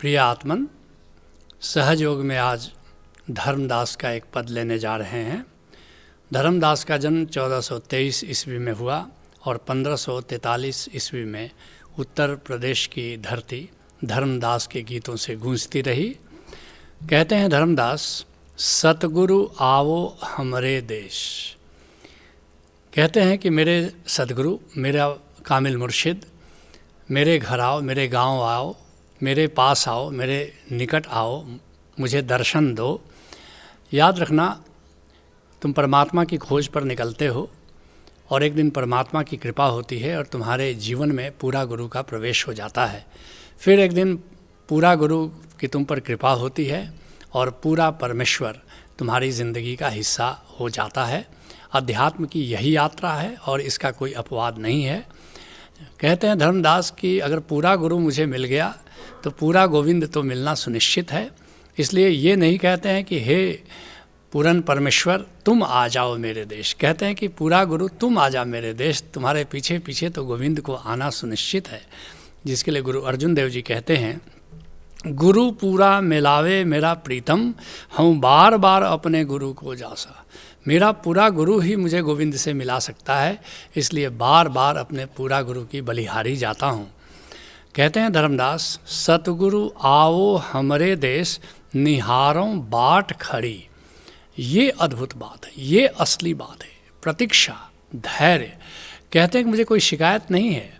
प्रिय आत्मन, सहज योग में आज धर्मदास का एक पद लेने जा रहे हैं। धर्मदास का जन्म 1423 ईस्वी में हुआ और 1543 ईस्वी में उत्तर प्रदेश की धरती धर्मदास के गीतों से गूंजती रही। कहते हैं धर्मदास, सतगुरु आओ हमरे देश। कहते हैं कि मेरे सतगुरु, मेरा कामिल मुर्शिद, मेरे घर आओ, मेरे गांव आओ, मेरे पास आओ, मेरे निकट आओ, मुझे दर्शन दो। याद रखना, तुम परमात्मा की खोज पर निकलते हो और एक दिन परमात्मा की कृपा होती है और तुम्हारे जीवन में पूरा गुरु का प्रवेश हो जाता है। फिर एक दिन पूरा गुरु की तुम पर कृपा होती है और पूरा परमेश्वर तुम्हारी ज़िंदगी का हिस्सा हो जाता है। अध्यात्म की यही यात्रा है और इसका कोई अपवाद नहीं है। कहते हैं धर्मदास कि अगर पूरा गुरु मुझे मिल गया तो पूरा गोविंद तो मिलना सुनिश्चित है। इसलिए ये नहीं कहते हैं कि हे पूरन परमेश्वर तुम आ जाओ मेरे देश। कहते हैं कि पूरा गुरु तुम आ जाओ मेरे देश, तुम्हारे पीछे पीछे तो गोविंद को आना सुनिश्चित है। जिसके लिए गुरु अर्जुन देव जी कहते हैं, गुरु पूरा मिलावे मेरा प्रीतम, हम बार बार अपने गुरु को जासा। मेरा पूरा गुरु ही मुझे गोविंद से मिला सकता है, इसलिए बार बार अपने पूरा गुरु की बलिहारी जाता हूँ। कहते हैं धर्मदास, सतगुरु आओ हमरे देश, निहारों बाट खड़ी। ये अद्भुत बात है, ये असली बात है। प्रतीक्षा, धैर्य। कहते हैं कि मुझे कोई शिकायत नहीं है,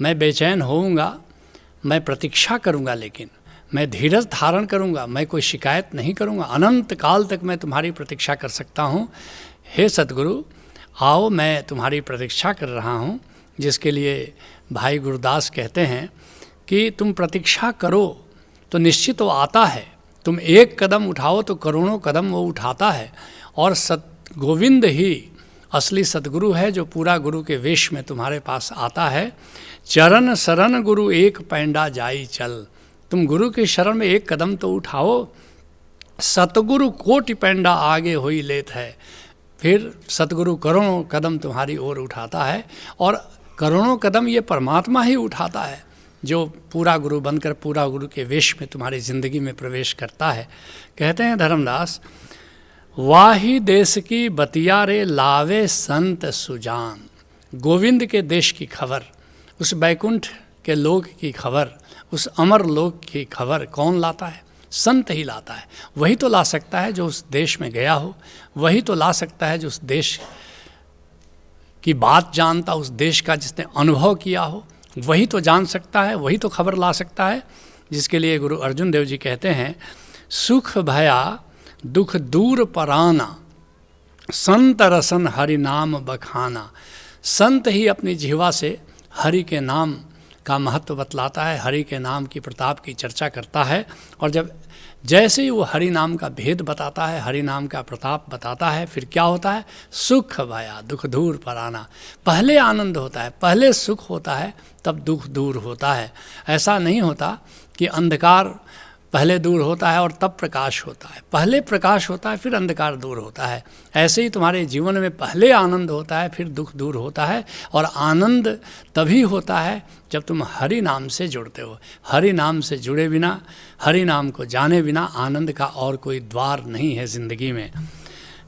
मैं बेचैन होऊंगा, मैं प्रतीक्षा करूंगा, लेकिन मैं धीरज धारण करूंगा, मैं कोई शिकायत नहीं करूंगा। अनंत काल तक मैं तुम्हारी प्रतीक्षा कर सकता हूं। हे सतगुरु आओ, मैं तुम्हारी प्रतीक्षा कर रहा हूं। जिसके लिए भाई गुरदास कहते हैं कि तुम प्रतीक्षा करो तो निश्चित वो आता है, तुम एक कदम उठाओ तो करोड़ों कदम वो उठाता है। और गोविंद ही असली सतगुरु है जो पूरा गुरु के वेश में तुम्हारे पास आता है। चरण शरण गुरु एक पैंडा जाई चल। तुम गुरु की शरण में एक कदम तो उठाओ, सतगुरु कोटि पैंडा आगे होई लेत है। फिर सतगुरु करोड़ों कदम तुम्हारी ओर उठाता है और करोड़ों कदम ये परमात्मा ही उठाता है जो पूरा गुरु बनकर पूरा गुरु के वेश में तुम्हारी ज़िंदगी में प्रवेश करता है। कहते हैं धर्मदास, वाही देश की बतिया रे लावे संत सुजान। गोविंद के देश की खबर, उस बैकुंठ के लोक की खबर, उस अमर लोक की खबर कौन लाता है? संत ही लाता है। वही तो ला सकता है जो उस देश में गया हो, वही तो ला सकता है जो उस देश की बात जानता, उस देश का जिसने अनुभव किया हो, वही तो जान सकता है, वही तो खबर ला सकता है। जिसके लिए गुरु अर्जुन देव जी कहते हैं, सुख भया दुख दूर पराना, संत रसन हरि नाम बखाना। संत ही अपनी जिह्वा से हरि के नाम का महत्व बतलाता है, हरि के नाम की प्रताप की चर्चा करता है। और जब जैसे ही वो हरि नाम का भेद बताता है, हरि नाम का प्रताप बताता है, फिर क्या होता है? सुख भया दुख दूर पराना। पहले आनंद होता है, पहले सुख होता है, तब दुख दूर होता है। ऐसा नहीं होता कि अंधकार पहले दूर होता है और तब प्रकाश होता है। पहले प्रकाश होता है, फिर अंधकार दूर होता है। ऐसे ही तुम्हारे जीवन में पहले आनंद होता है, फिर दुख दूर होता है। और आनंद तभी होता है जब तुम हरि नाम से जुड़ते हो। हरि नाम से जुड़े बिना, हरि नाम को जाने बिना आनंद का और कोई द्वार नहीं है ज़िंदगी में।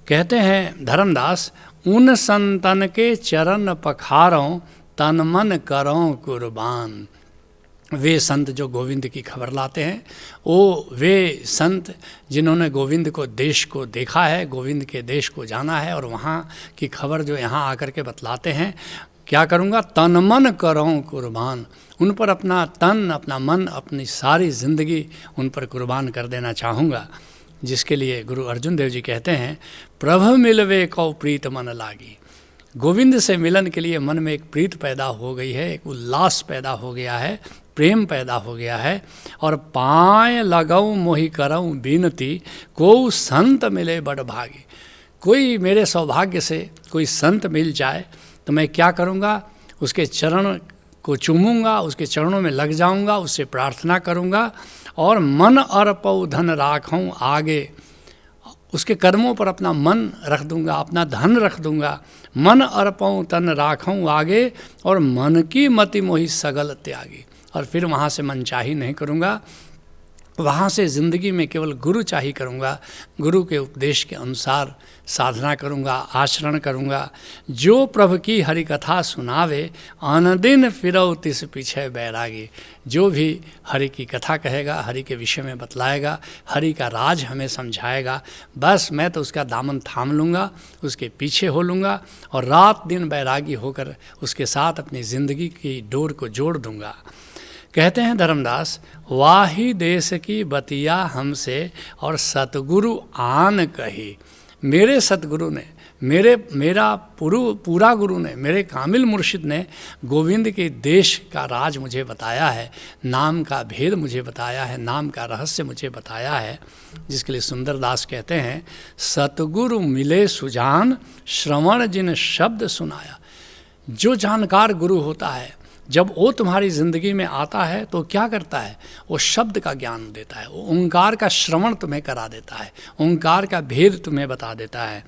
कहते हैं धर्मदास, उन संतन के चरण पखारों, तन मन करों कुर्बान। वे संत जो गोविंद की खबर लाते हैं, वे संत जिन्होंने गोविंद को देश को देखा है, गोविंद के देश को जाना है और वहाँ की खबर जो यहाँ आकर के बतलाते हैं। क्या करूँगा? तन मन करूँ कुर्बान। उन पर अपना तन, अपना मन, अपनी सारी ज़िंदगी उन पर कुर्बान कर देना चाहूँगा। जिसके लिए गुरु अर्जुन देव जी कहते हैं, प्रभु मिलवे कौ प्रीत मन लागी। गोविंद से मिलन के लिए मन में एक प्रीत पैदा हो गई है, एक उल्लास पैदा हो गया है, प्रेम पैदा हो गया है। और पाए लगाऊं मोहि करऊं बीनती, को संत मिले बड़ भागी। कोई मेरे सौभाग्य से कोई संत मिल जाए तो मैं क्या करूँगा? उसके चरण को चूमूंगा, उसके चरणों में लग जाऊंगा, उससे प्रार्थना करूँगा और मन अर्पऊ धन राखूं आगे। उसके कदमों पर अपना मन रख दूंगा, अपना धन रख दूंगा। मन अर्पऊं तन राखूं आगे, और मन की मति मोहि सगल त्यागी। और फिर वहाँ से मनचाही नहीं करूँगा, वहाँ से ज़िंदगी में केवल गुरु चाही करूँगा, गुरु के उपदेश के अनुसार साधना करूँगा, आचरण करूँगा। जो प्रभु की हरि कथा सुनावे, आनदिन फिरौ तिस पीछे बैरागी। जो भी हरि की कथा कहेगा, हरि के विषय में बतलाएगा, हरि का राज हमें समझाएगा, बस मैं तो उसका दामन थाम लूँगा, उसके पीछे हो लूँगा और रात दिन बैरागी होकर उसके साथ अपनी ज़िंदगी की डोर को जोड़ दूँगा। कहते हैं धर्मदास, वाही देश की बतिया हमसे और सतगुरु आन कही। मेरे सतगुरु ने, मेरा पूरा गुरु ने, मेरे कामिल मुर्शिद ने गोविंद के देश का राज मुझे बताया है, नाम का भेद मुझे बताया है, नाम का रहस्य मुझे बताया है। जिसके लिए सुंदरदास कहते हैं, सतगुरु मिले सुजान, श्रवण जिन शब्द सुनाया। जो जानकार गुरु होता है, जब वो तुम्हारी ज़िंदगी में आता है तो क्या करता है, वो शब्द का ज्ञान देता है, वो ओंकार का श्रवण तुम्हें करा देता है, ओंकार का भेद तुम्हें बता देता है।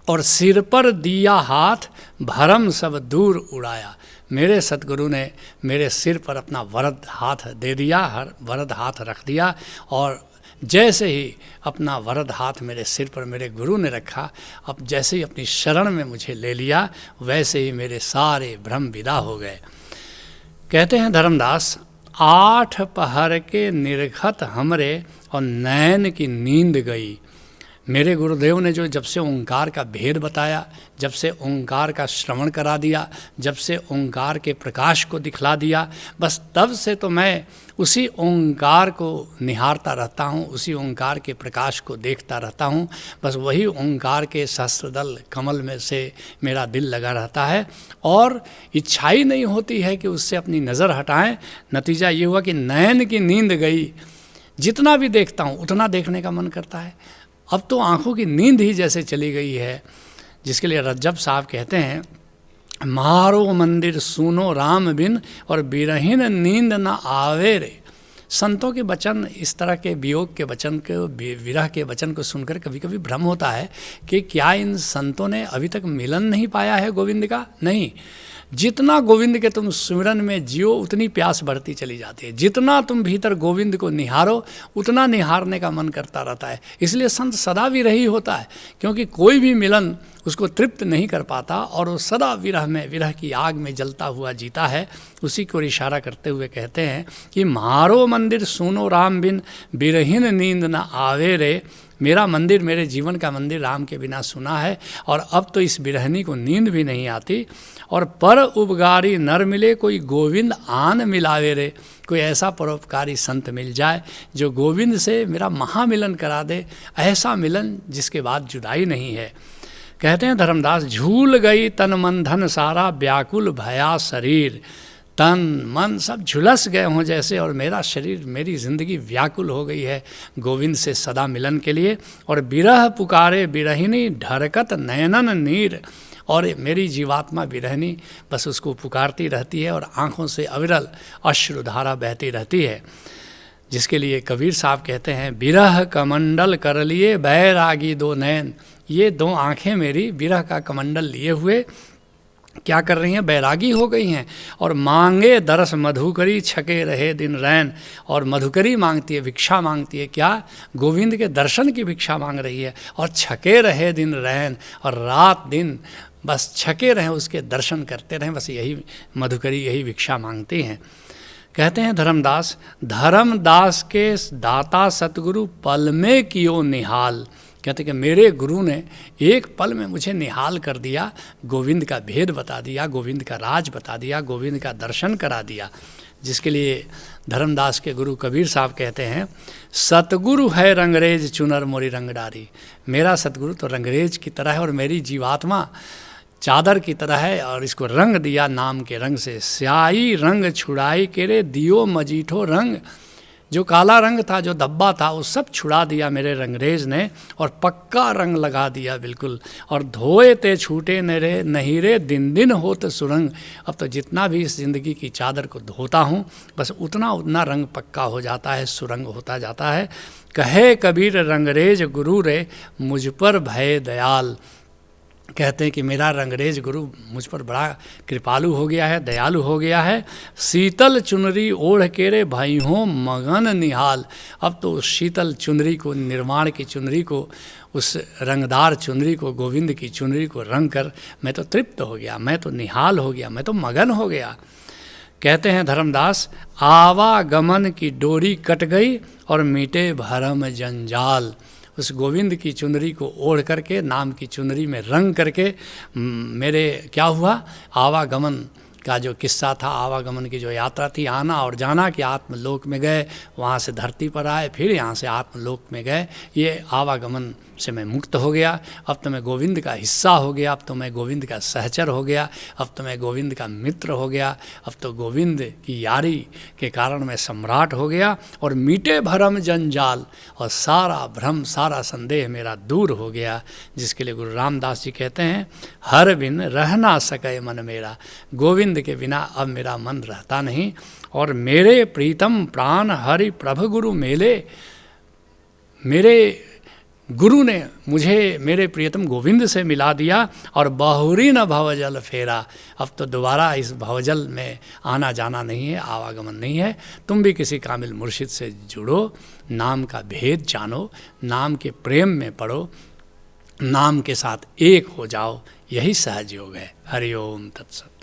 और सिर पर दिया हाथ, भरम सब दूर उड़ाया। मेरे सतगुरु ने मेरे सिर पर अपना वरद हाथ दे दिया, हर वरद हाथ रख दिया, और जैसे ही अपना वरद हाथ मेरे सिर पर मेरे गुरु ने रखा, अब जैसे ही अपनी शरण में मुझे ले लिया, वैसे ही मेरे सारे भ्रम विदा हो गए। कहते हैं धर्मदास, 8 पहर के निर्घत हमरे और नैन की नींद गई। मेरे गुरुदेव ने जो जब से ओंकार का भेद बताया, जब से ओंकार का श्रवण करा दिया, जब से ओंकार के प्रकाश को दिखला दिया, बस तब से तो मैं उसी ओंकार को निहारता रहता हूँ, उसी ओंकार के प्रकाश को देखता रहता हूँ। बस वही ओंकार के सहस्त्रदल कमल में से मेरा दिल लगा रहता है और इच्छा ही नहीं होती है कि उससे अपनी नज़र हटाएं। नतीजा ये हुआ कि नैन की नींद गई। जितना भी देखता हूँ उतना देखने का मन करता है। अब तो आँखों की नींद ही जैसे चली गई है। जिसके लिए रज्जब साहब कहते हैं, मारो मंदिर सुनो राम बिन और बिरहीन नींद न आवे रे। संतों के वचन, इस तरह के वियोग के वचन के, विरह के वचन को सुनकर कभी कभी भ्रम होता है कि क्या इन संतों ने अभी तक मिलन नहीं पाया है गोविंद का। नहीं, जितना गोविंद के तुम सुमिरन में जियो उतनी प्यास बढ़ती चली जाती है। जितना तुम भीतर गोविंद को निहारो उतना निहारने का मन करता रहता है। इसलिए संत सदा विरही होता है, क्योंकि कोई भी मिलन उसको तृप्त नहीं कर पाता और वो सदा विरह में, विरह की आग में जलता हुआ जीता है। उसी को इशारा करते हुए कहते हैं कि मारो मंदिर सुनो राम बिन बिरहीन नींद न आवे रे। मेरा मंदिर, मेरे जीवन का मंदिर राम के बिना सुना है और अब तो इस बिरहनी को नींद भी नहीं आती। और पर उपकारी नर मिले कोई गोविंद आन मिलावे रे। कोई ऐसा परोपकारी संत मिल जाए जो गोविंद से मेरा महामिलन करा दे, ऐसा मिलन जिसके बाद जुदाई नहीं है। कहते हैं धर्मदास, झूल गई तन मन धन सारा, व्याकुल भया शरीर। तन मन सब झुलस गए हों जैसे, और मेरा शरीर, मेरी ज़िंदगी व्याकुल हो गई है गोविंद से सदा मिलन के लिए। और बिरह पुकारे बिरहिनी ढरकत नयनन नीर। और मेरी जीवात्मा बिरहनी बस उसको पुकारती रहती है और आँखों से अविरल अश्रुधारा बहती रहती है। जिसके लिए कबीर साहब कहते हैं, बिरह कमंडल कर लिए बैरागी दो नैन। ये दो आँखें मेरी बिरह का कमंडल लिए हुए क्या कर रही हैं, बैरागी हो गई हैं। और मांगे दरस मधुकरी छके रहे दिन रैन। और मधुकरी मांगती है, भिक्षा मांगती है, क्या, गोविंद के दर्शन की भिक्षा मांग रही है। और छके रहे दिन रैन, और रात दिन बस छके रहें, उसके दर्शन करते रहें, बस यही मधुकरी, यही भिक्षा मांगती हैं। कहते हैं धर्मदास, धर्मदास के दाता सतगुरु पल में कियो निहाल। कहते कि मेरे गुरु ने एक पल में मुझे निहाल कर दिया, गोविंद का भेद बता दिया, गोविंद का राज बता दिया, गोविंद का दर्शन करा दिया। जिसके लिए धर्मदास के गुरु कबीर साहब कहते हैं, सतगुरु है रंगरेज चुनर मोरी रंगडारी। मेरा सतगुरु तो रंगरेज की तरह है और मेरी जीवात्मा चादर की तरह है, और इसको रंग दिया नाम के रंग से। स्याही रंग छुड़ाई के रे दियो मजीठो रंग। जो काला रंग था, जो धब्बा था, वो सब छुड़ा दिया मेरे रंगरेज ने और पक्का रंग लगा दिया बिल्कुल। और धोए ते छूटे नरे नहीं रे दिन दिन होत सुरंग। अब तो जितना भी इस ज़िंदगी की चादर को धोता हूँ बस उतना उतना रंग पक्का हो जाता है, सुरंग होता जाता है। कहे कबीर रंगरेज गुरु रे मुझ पर भय दयाल। कहते हैं कि मेरा रंगरेज गुरु मुझ पर बड़ा कृपालु हो गया है, दयालु हो गया है। शीतल चुनरी ओढ़ के रे भाई हो मगन निहाल। अब तो उस शीतल चुनरी को, निर्वाण की चुनरी को, उस रंगदार चुनरी को, गोविंद की चुनरी को रंग कर मैं तो तृप्त हो गया, मैं तो निहाल हो गया, मैं तो मगन हो गया। कहते हैं धर्मदास, आवागमन की डोरी कट गई और मीटे भरम जंजाल। उस गोविंद की चुनरी को ओढ़ करके, नाम की चुनरी में रंग करके मेरे क्या हुआ, आवागमन का जो किस्सा था, आवागमन की जो यात्रा थी, आना और जाना कि आत्मलोक में गए, वहाँ से धरती पर आए, फिर यहाँ से आत्मलोक में गए, ये आवागमन से मैं मुक्त हो गया। अब तो मैं गोविंद का हिस्सा हो गया, अब तो मैं गोविंद का सहचर हो गया, अब तो मैं गोविंद का मित्र हो गया, अब तो गोविंद की यारी के कारण मैं सम्राट हो गया। और मीटे भरम जंजाल, और सारा भ्रम, सारा संदेह मेरा दूर हो गया, जिसके लिए गुरु रामदास जी कहते हैं, हर बिन रह ना सके मन मेरा। गोविंद के बिना अब मेरा मन रहता नहीं। और मेरे प्रीतम प्राण हरि प्रभु गुरु मेले, मेरे गुरु ने मुझे मेरे प्रियतम गोविंद से मिला दिया। और बहुरी न भवजल फेरा, अब तो दोबारा इस भवजल में आना जाना नहीं है, आवागमन नहीं है। तुम भी किसी कामिल मुर्शिद से जुड़ो, नाम का भेद जानो, नाम के प्रेम में पड़ो, नाम के साथ एक हो जाओ, यही सहज योग है। हरि ओम तत्सत।